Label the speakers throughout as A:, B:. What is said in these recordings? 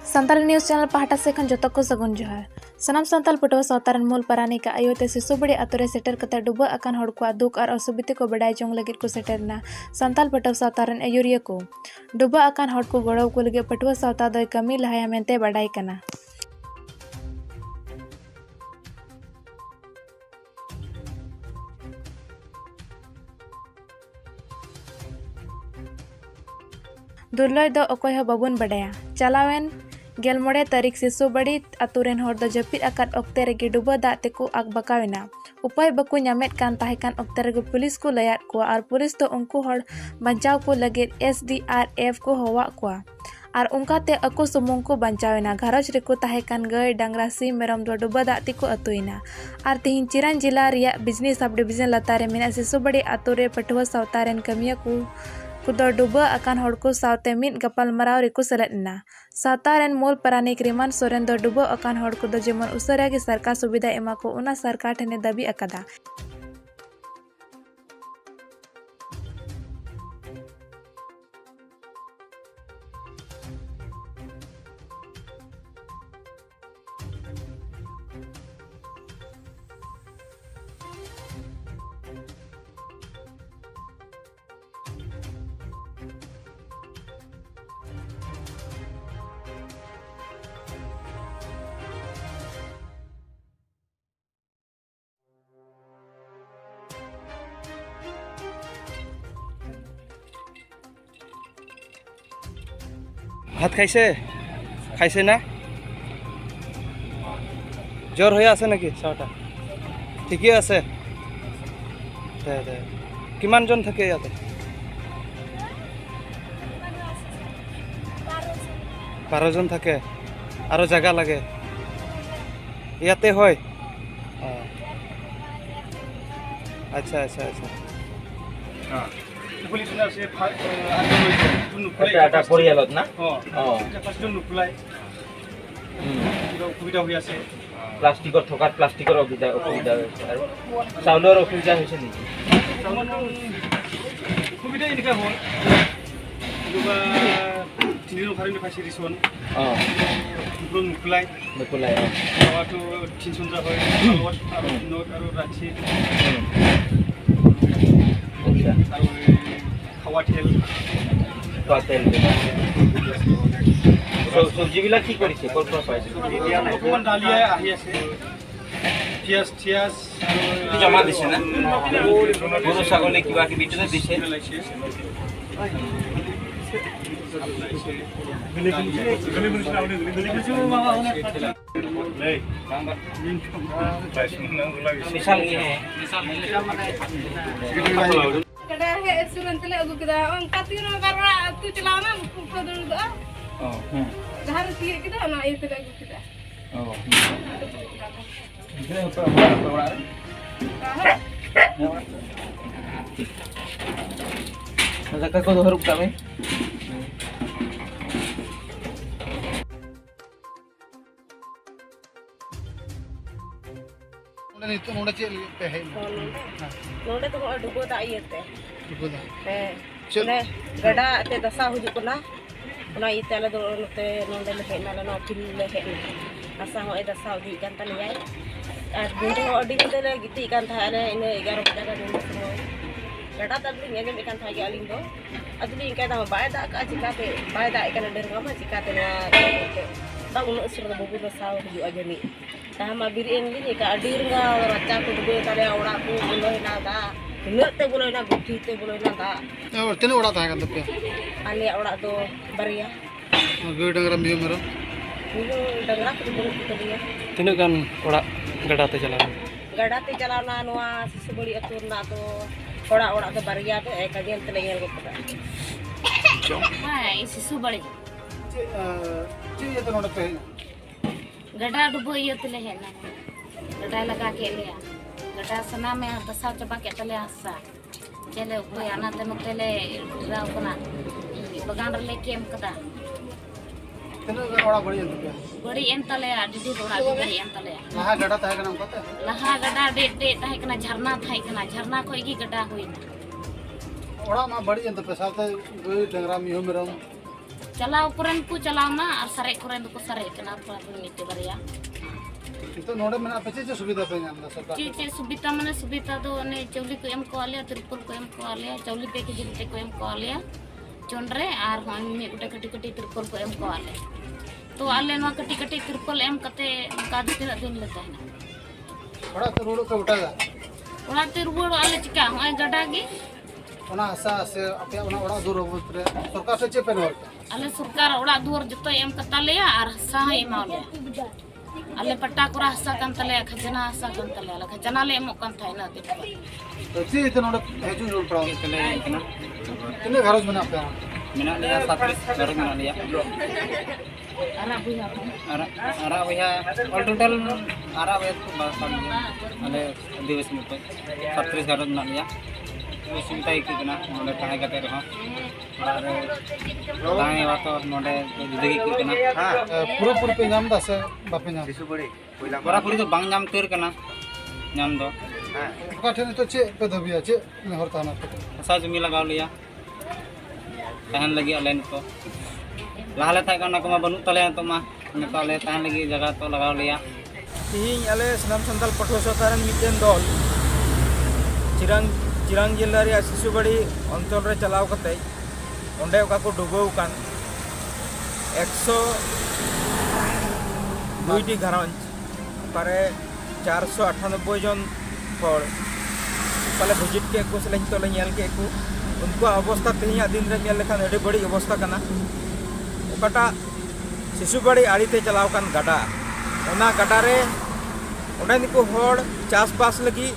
A: Santal news channel पहाटा से खन जोतो को सगुन जोहार सनाम संताल पटवा सावतारन मूल पारानी का आयोते सिसुबड़ी आतुरे सेटर कते डुबा अकान हड़ को दुख और असुबिधा को बडाय जोंग लगित को सेटरना संताल पटवा सावतारन आयुरिया को डुबा अकान हड़ को गड़ो को लगे पटवा सावता दय कमी लहाया मेनते बडाय कना। दुर्लय दो अकोय हो बाबुन बडाया चलावेन गेलमोड़े तारीख सिसुबड़ी आतुरेन हर दो जपित आकाद ऑक्ते रेगे डुबा दाग तेको आग बकावेना उपाय बको ᱧᱟᱢᱮᱫ ᱠᱟᱱ ᱛᱟᱦᱮᱸ ᱚᱠᱛᱮ ᱨᱮᱜᱮ पुलिस को लयाद को और पुलिस तो उनको हर बचाव को लगे SDRF को हवाक को और उनकाते अको सुमुंग को बचावेना घरज रेको तहेकान गाय डांगरा सिम मेरम दो डुबा दाग तेको अतुइना और तिहिन चिरान जिला रिया बिजनी सब डिवीजन लतारे मेना सिसुबड़ी आतुरे पटवा सावतारेन कमिया को कुदो डुबा अकान हड़ को सावते मिद गपाल मराव रेको सेलेदना सावतारेन मूल पारानिक रिमान सोरेन दो डुबा अकान हड़ को दो जेमन उसरा के सरकार सुविधा एमा को उना सरकार ठेने दाबी अकादा।
B: ভাত খাইছে খাইছে না জ্বর হয়ে আছে নাকি চাওটা ঠিকই আছে কিমানজন থাকে ইয়াতে 12 জন থাকে আৰু জায়গা লাগে ইয়াতে হয় আচ্ছা আচ্ছা আচ্ছা
C: पुलिस ना से
D: এটা পরিয়ালত না
C: ফার্স্ট নুকুলাই অসুবিধা হৈ আছে
D: প্লাষ্টিকৰ থকাত প্লাষ্টিকৰ অসুবিধা হৈছে আৰু চাউলৰ অসুবিধা হৈছে নেকি
C: অসুবিধা এনেকা হ'ল কিবা তিনিদিন ফাৰিনে ফাইছে দিছোন নুকুলাই খাৱাটো 300 টকা হয় আৰু নোট আৰু ৰাখি আৰু খাৱা তেল
D: চব্জিবিলাক কি কৰিছে ক'ৰ পৰা পাইছে
C: অকণমান দালিয়াই আহি আছে পিঁয়াজ
D: জমা দিছে না গৰু ছাগলী কিবা কিবি দিছে
E: kada he suran tele agu kida on katino karra tu chelana kodul do jahar tiye kida na ay tele agu kida
D: ini apa orang ada kakak tu harus kami
C: itu nonde cel pe hai
E: nonde to dugo da iyete
C: dugo da
E: chele gada te dasa huju kuna ona itala do te nonde le hena la no pil le hena asa ho e dasa huju kan tan yai as buntu odi te le giti kan thale ine 11 bajaka dulu semua gada tabli ngene me kan thagi aling do adli ingka da bai da ka jikate bai da ikan der ngama jikate na ta uno sir bobu dasa huju aja ni tama birin gini ka adir nga racha ko dugo tale ora ko bulo na da nete bulo na gutti te bulo na da
C: और तने उड़ा था kan tapi
E: ale ora do baria
C: gue dengar miu mero
E: ini dangrak ko bulo ko dia
B: tinaw kan ora gada te
E: jalana noa sisubuli atur na to ora do baria to e kajen tele ngel ko ta hai sisubuli
C: ये तो नोडे पे
E: गड्ढा डुबो ये तले है ना गड्ढा लगा के लिया गड्ढा सना में दसा चबा के तले हसा चले कोई आना तनो तले राव कोना बगान रे केम कदा
C: तने ओड़ा बड़ी
E: एन तले डिडी रोड़ा बड़ी एन तले
C: लहा गड्ढा ताहे कना पता
E: लहा गड्ढा डे ताहे कना झरना खोई की गड्ढा होइना
C: ओड़ा मा बड़ी जंत पे साथे गई डंगरा मिहो मेरम
F: चलाव कोरेन को चलावना और सरे कोरेन को सरे कना थोड़ा थोड़ा मिट्टी बरिया
C: तो नोडे में आप चे सुविधा पे नाम दा सरकार
F: चे सुविधा माने सुविधा दो ने चौली को एम को आलिया त्रिपुल को एम को आलिया चौली पे के जिते को एम को आलिया चोंडरे और हम में गुटे कटी कटी त्रिपुल को एम को आले तो आले नो कटी कटी त्रिपुल एम कते का दिन दिन लेता है
C: बड़ा तो रोड को उठागा
F: ओना ते रुवड़ आले चिका होय गडा गी
C: ओना आशा से आपे ओना ओड़ा दूर हो सरकार से चे पे नोर
F: आले सरकार ओड़ा दुवर जतो एम कता लेया और हसा एमाले आले पट्टा कोरा हसा कान तले खजना हसा कान तले आले खजना ले एमो कान थाइना ते
C: तो चे इतने नोडे हेजु रोड पड़ा
B: चले कना
C: कितने घरों में आपे
B: मेना लिया 37 घर मेना लिया
F: आरा बुया
B: आरा भैया ऑल टोटल आरा भैया तो बस अले दिवस में 37 घर मेना लिया चिंता ही कितना नोडे ताहे कते रहो और ताहे वातो नोडे जुदगी कितना हां
C: पूरा पे नाम दा से बापे नाम
B: पूरा पूरी तो बांग नाम तेर कना नाम दो
C: का ठने तो चे पे दबिया चे ने हर ताना
B: सा जमी लगाव लिया तहन लगी अले तो लाहले थाय कना को बनु तले तो मा ने तो अले तहन लगी जगह तो लगाव लिया
G: तिहिं आले सनाम सानताल पठुआ सावतारन मिटेन दल चिरांग जिल्ला रे शिशुबाड़ी अंचल रे चलाव कते ओंडे ओका को डुबाव कान 102 टी घरंज पारे 498 जन हर पाले भिजिट के को सलें तो ले नेल के को उनको अवस्था तिहिं दिन रे नेल लेखान अड़ी बड़ी अवस्था कना ओकाटा शिशुबाड़ी आड़ीते चलाव कान गाडा ओना गाडा रे ओंडे निको हर चासबास लगी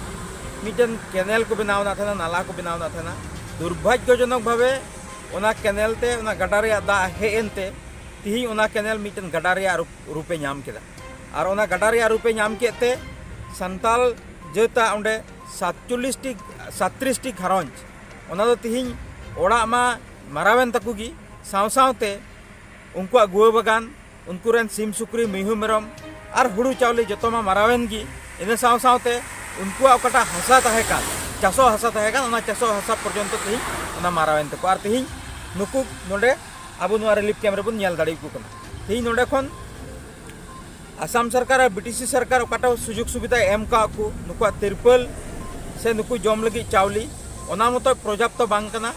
G: मिटन कैनेल को बनावना था नाला को बनावना था दुर्भाग्यजनक भावे ओना कैनेल ते ओना गाडा रे दा हेनते तिहिं ओना कैनेल मिटन गाडा रे रूपे नाम केदा और ओना गाडा रे रूपे नाम केते संताल जेता ओंडे 37 टी घरंज ओना दो तिहिं ओड़ा मा मारावेन तकुगी साव सावते उनको गुआ बागान उनको रेन सिम सुक्री मिहु मेरम और हुड़ू चावली जतो मा मारावेन गी इन साव सावते उनको अकटा हसा तहेकान चासो हसा तहेकान ओना चासो हसा पर्यंत तिहिं ओना मारावेन तको और तिहिं नुकु नोडे आबो नुआ रिलीफ कैम्प रे बन नेल दाड़ी को कना तिहिं नोडे खन आसाम सरकार और बीटीसी सरकार अकटा सुजुग सुविधा एम का को नुकु तिरपल से नुकु जम लगी चावली ओना मतो पर्याप्त बांग कना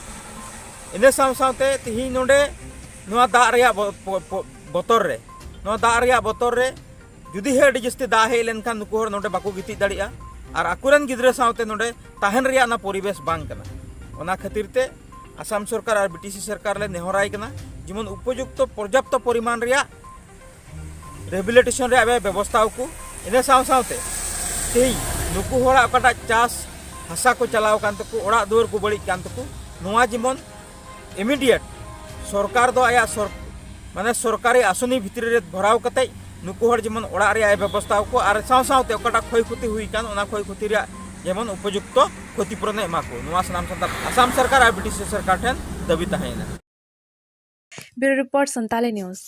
G: इन साव सावते तिहिं नोडे नुआ दा रेया बोतर रे जुदी हे अड़ी जस्ती दा हे लेनखान नुकु हर नोडे बाको गिति दाड़िया और आकुरन गिद्रे सावते नोडे ताहन रेया ना परिवेश बांग कना ओना खातिर ते आसाम सरकार और बीटीसी सरकार ले नेहराय कना जेमन उपयुक्त पर्याप्त परिमाण रेया रिहेबिलिटेशन रे आबे व्यवस्था को इन साव सावते तेही नुकु हरा अकटा चास हसा को चलाव कान तको ओड़ा दुआर को बड़ी कान तको नोआ जेमन इमीडिएट सरकार दो आया माने सरकारी आसनी भितर रे भराव कते नुकु हर जेमन ओड़ा रे व्यवस्था को और साव सावते ओकटा क्षय क्षति हुई कान ओना क्षय क्षति रे जेमन उपयुक्त क्षतिपूरण एमा को नोआ सनाम संताल आसाम सरकार और बीटीसी सरकार ठन दाबी ताहेना
A: ब्यूरो रिपोर्ट संताली न्यूज़।